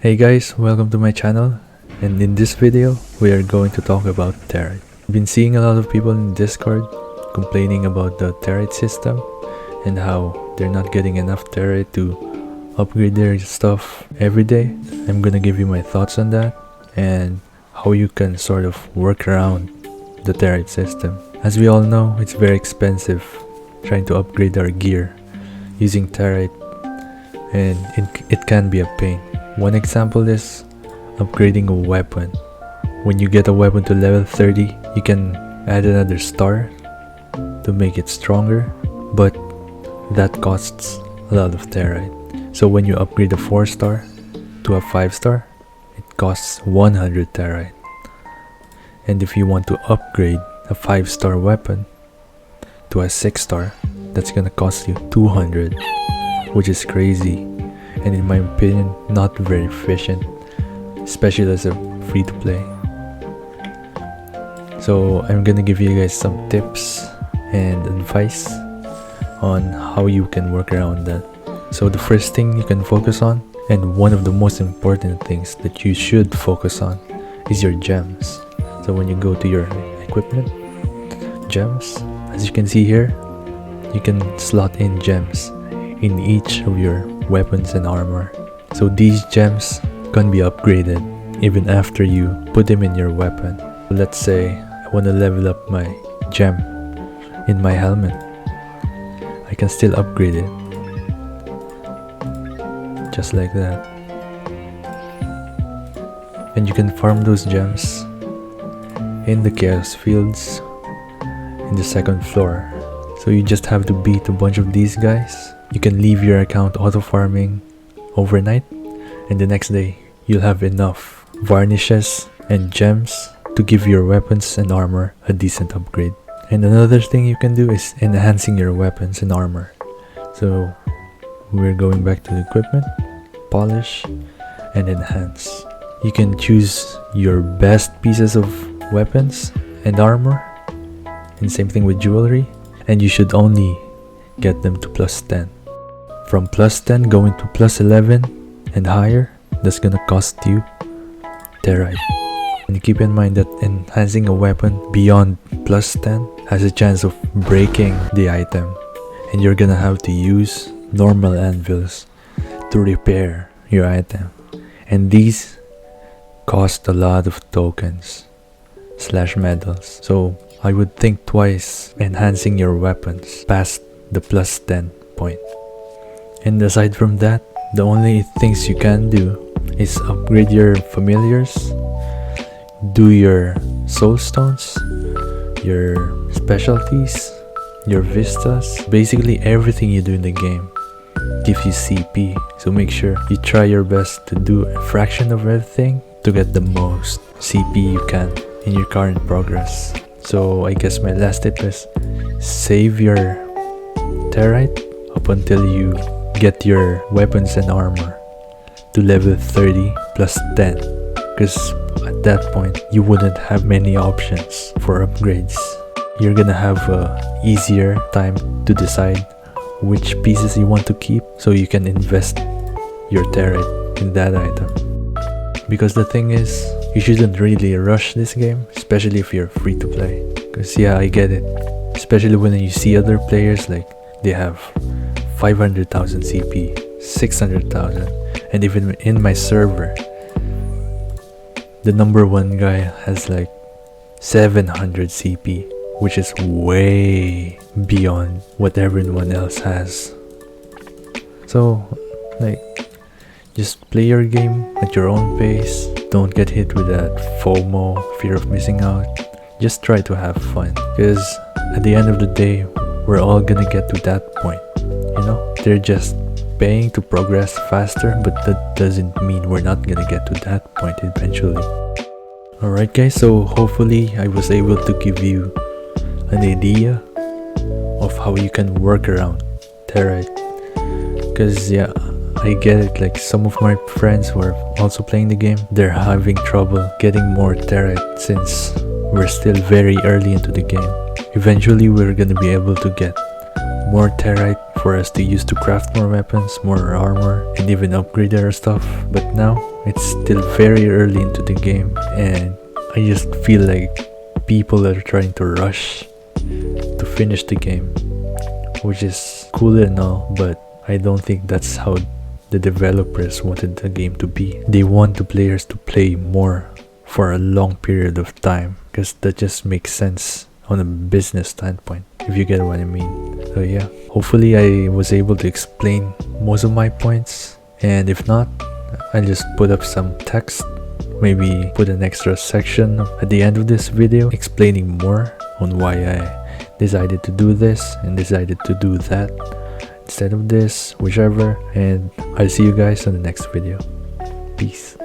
Hey guys, welcome to my channel, and in this video we are going to talk about Territe. I've been seeing a lot of people in Discord complaining about the Territe system and how they're not getting enough Territe to upgrade their stuff every day. I'm gonna give you my thoughts on that and how you can sort of work around the Territe system. As we all know, it's very expensive trying to upgrade our gear using Territe, and it can be a pain. One example is upgrading a weapon. When you get a weapon to level 30, you can add another star to make it stronger, but that costs a lot of Territe. So when you upgrade a 4-star to a 5-star, it costs 100 Territe. And if you want to upgrade a 5-star weapon to a 6-star, that's gonna cost you 200, which is crazy, and in my opinion not very efficient, especially as a free-to-play. So I'm gonna give you guys some tips and advice on how you can work around that. So the first thing you can focus on, and one of the most important things that you should focus on, is your gems. So when you go to your equipment, gems, as you can see here, you can slot in gems in each of your weapons and armor. So these gems can be upgraded even after you put them in your weapon. Let's say I want to level up my gem in my helmet, I can still upgrade it just like that. And you can farm those gems in the chaos fields in the second floor. So you just have to beat a bunch of these guys. You can leave your account auto farming overnight, and the next day you'll have enough varnishes and gems to give your weapons and armor a decent upgrade. And another thing you can do is enhancing your weapons and armor. So we're going back to the equipment, polish and enhance. You can choose your best pieces of weapons and armor, and same thing with jewelry, and you should only get them to +10. From +10 going to +11 and higher, that's gonna cost you Territe. And keep in mind that enhancing a weapon beyond +10 has a chance of breaking the item, and you're gonna have to use normal anvils to repair your item, and these cost a lot of tokens / medals. So I would think twice enhancing your weapons past the +10 point. And aside from that, the only things you can do is upgrade your familiars, do your soul stones, your specialties, your vistas. Basically everything you do in the game gives you CP, so make sure you try your best to do a fraction of everything to get the most CP you can in your current progress. So I guess my last tip is save your Territe up until you get your weapons and armor to level 30 +10, because at that point you wouldn't have many options for upgrades. You're gonna have a easier time to decide which pieces you want to keep, so you can invest your Territe in that item. Because the thing is, you shouldn't really rush this game, especially if you're free to play. Because yeah, I get it, especially when you see other players, like they have 500,000 CP, 600,000, and even in my server, the #1 guy has like 700 CP, which is way beyond what everyone else has. So like, just play your game at your own pace. Don't get hit with that FOMO, fear of missing out. Just try to have fun, because at the end of the day, we're all gonna get to that point. You know, they're just paying to progress faster, but that doesn't mean we're not gonna get to that point eventually. Alright guys, so hopefully I was able to give you an idea of how you can work around Territe. Because yeah, I get it, like some of my friends who are also playing the game, they're having trouble getting more Territe since we're still very early into the game. Eventually we're gonna be able to get more Territe for us to use to craft more weapons, more armor, and even upgrade our stuff. But now, it's still very early into the game, and I just feel like people are trying to rush to finish the game, which is cool and all, but I don't think that's how the developers wanted the game to be. They want the players to play more for a long period of time, because that just makes sense on a business standpoint, if you get what I mean. So yeah, hopefully I was able to explain most of my points, and if not, I'll just put up some text, maybe put an extra section at the end of this video explaining more on why I decided to do this and decided to do that instead of this, whichever, and I'll see you guys on the next video. Peace.